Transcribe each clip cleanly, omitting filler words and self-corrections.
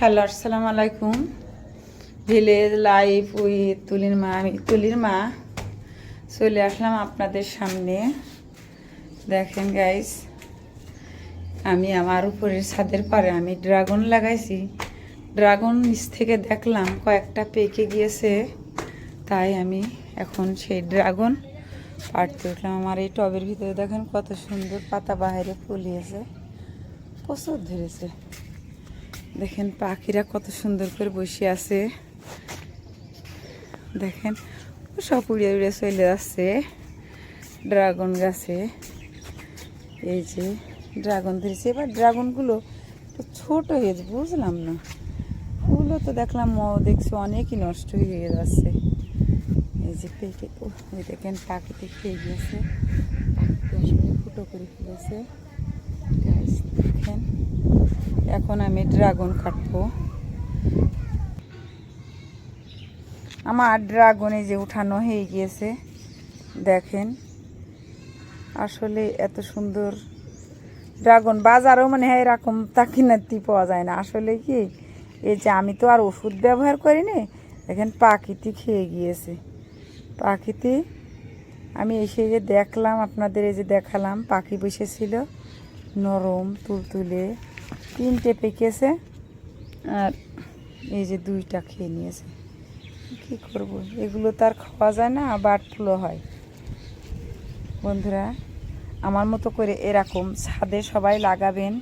Hello, আসসালামু আলাইকুম। Village life with তুলির মা। আমি তুলির মা চলে আসলাম আপনাদের সামনে। দেখেন গাইস, আমি আমার উপরের ছাদের পারে আমি ড্রাগন লাগাইছি। ড্রাগন নিচ থেকে দেখলাম কয়েকটা পেকে গিয়েছে, তাই আমি এখন সেই ড্রাগন পাড়তে উঠলাম। আমার এই টবের ভিতরে দেখেন কত সুন্দর পাতা বাহিরে ফুলিয়েছে, প্রচুর ধরেছে। দেখেন পাখিরা কত সুন্দর করে বসে আছে। দেখেন সব উড়ে উড়ে চলে যাচ্ছে ড্রাগন গাছে। এই যে ড্রাগন ধরেছে, এবার ড্রাগনগুলো তো ছোট হয়েছে, বুঝলাম না। ফুলও তো দেখলাম দেখছি অনেকই নষ্ট হয়ে যাচ্ছে। এই যে পেকে ওই দেখেন পাখিতে খেয়ে গিয়েছে, আসলে ফুটো করে ফেলেছে। দেখেন এখন আমি ড্রাগন কাটবো। আমার ড্রাগনে যে উঠানো হয়ে গিয়েছে, দেখেন আসলে এত সুন্দর ড্রাগন বাজারও মানে হয় এরকম তা কিনাতি পাওয়া যায় না। আসলে কি এই যে আমি তো আর ওষুধ ব্যবহার করি না, দেখেন পাখিতে খেয়ে গিয়েছে। পাখিতে আমি এসে যে দেখলাম, আপনাদের এই যে দেখালাম, পাখি বসেছিল নরম তুলতুলে, 3টে পেকেছে আর এই যে 2টা খেয়ে নিয়েছে। কি করব, এগুলো তো আর খাওয়া যায় না, বার্ড ফ্লু হয়। বন্ধুরা আমার মতো করে এরকম ছাদে সবাই লাগাবেন,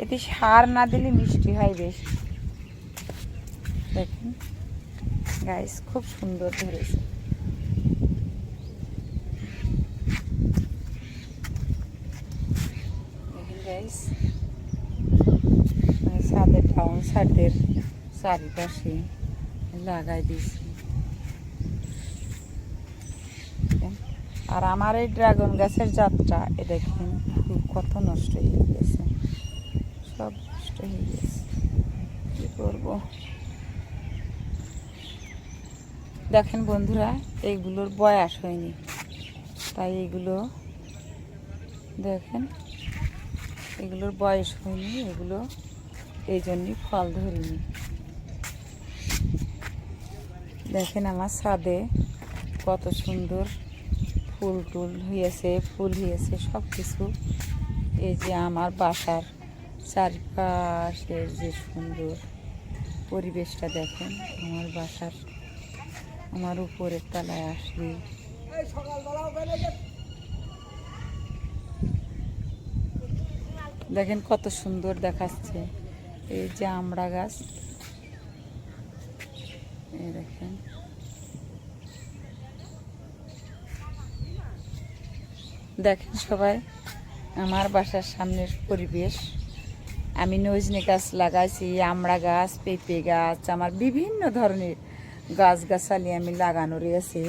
এতে সার না দিলে মিষ্টি হয় বেশি। দেখেন গাইস খুব সুন্দর ধরেছে। দেখেন গাইস ছাদের টাউন ছাদের চারিপাশে লাগাই দিয়েছি। আর আমার এই ড্রাগন গাছের জাতটা এ দেখেন কত নষ্ট হয়ে গেছে, সব নষ্ট হয়ে গেছে। কি করব, দেখেন বন্ধুরা এইগুলোর বয়স হয়নি, তাই এগুলো দেখেন এগুলোর বয়স হয়নি, এগুলো এই জন্যই ফল ধরিনি। দেখেন আমার ছাদে কত সুন্দর ফুল টুল হয়েছে, ফুল হয়েছে সব কিছু। এই যে আমার বাসার চারপাশের যে সুন্দর পরিবেশটা দেখেন, আমার বাসার আমার উপরের তলায় আসলে দেখেন কত সুন্দর দেখাচ্ছে। এই যে আমড়া গাছ, এই দেখেন দেখেন সবাই আমার বাসার সামনের পরিবেশ। আমি নজনে গাছ লাগাইছি, আমড়া গাছ, পেঁপে গাছ, আমার বিভিন্ন ধরনের গাছগাছালি আমি লাগানো রয়েছে।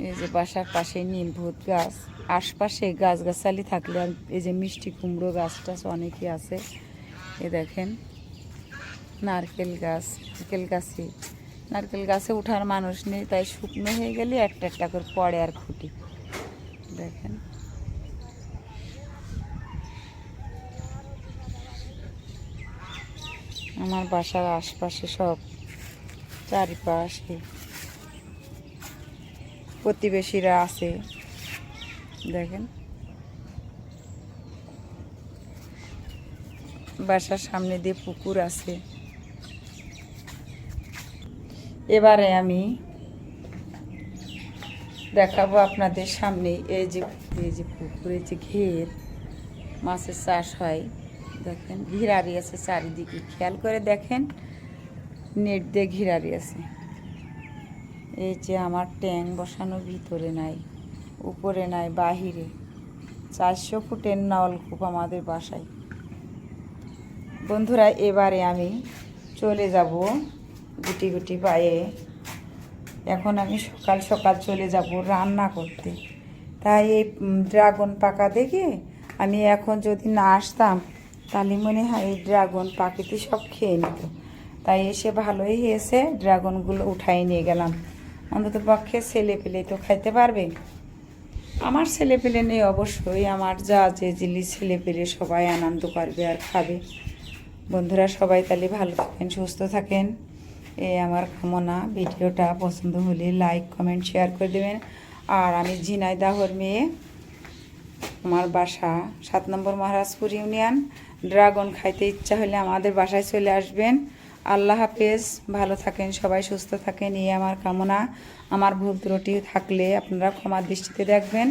এই যে বাসার পাশে নিমভূত গাছ, আশপাশে গাছগাছালি থাকলে এই যে মিষ্টি কুমড়ো গাছটা অনেকই আছে। এ দেখেন নারকেল গাছ, নারকেল গাছে উঠার মানুষ নেই, তাই শুকনো হয়ে গেলে একটা একটা করে পড়ে আর খুঁটি। দেখেন আমার বাসার আশপাশে সব চারিপাশে প্রতিবেশীরা আছে। দেখেন বাসার সামনে দিয়ে পুকুর আছে। এবারে আমি দেখাবো আপনাদের সামনে এই যে পুকুরে যে ঘের মাছের চাষ হয়। দেখেন ঘিরারি আছে চারিদিকে, খেয়াল করে দেখেন নেট দিয়ে ঘিরারি আছে। এই যে আমার ট্যাঙ্ক বসানো ভিতরে নাই, উপরে নাই, বাহিরে 400 ফুটের নলকূপ আমাদের বাসায়। বন্ধুরা এবারে আমি চলে যাব গুটি গুটি পায়ে। এখন আমি সকাল সকাল চলে যাব রান্না করতে। তাই এই ড্রাগন পাকা দেখে আমি এখন যদি না আসতাম তাহলে মনে হয় এই ড্রাগন পাখিতে সব খেয়ে নিত। তাই এসে ভালোই হয়েছে, ড্রাগনগুলো উঠাই নিয়ে গেলাম। অন্তত পক্ষে ছেলে পেলে তো খাইতে পারবে। আমার ছেলে পেলে নেই অবশ্যই, আমার যা যে জিনিস ছেলে পেলে সবাই আনন্দ করবে আর খাবে। বন্ধুরা সবাই তাহলে ভালো থাকেন, সুস্থ থাকেন, এই আমার কামনা। ভিডিওটা পছন্দ হলে লাইক কমেন্ট শেয়ার করে দেবেন। আর আমি ঝিনাইদহের মেয়ে, আমার বাসা 7 নম্বর মহারাজপুর ইউনিয়ন। ড্রাগন খাইতে ইচ্ছা হলে আমাদের বাসায় চলে আসবেন। আল্লাহ হাফেজ, ভালো থাকেন সবাই, সুস্থ থাকেন, এই আমার কামনা। আমার ভুল ত্রুটি থাকলে আপনারা ক্ষমার দৃষ্টিতে দেখবেন।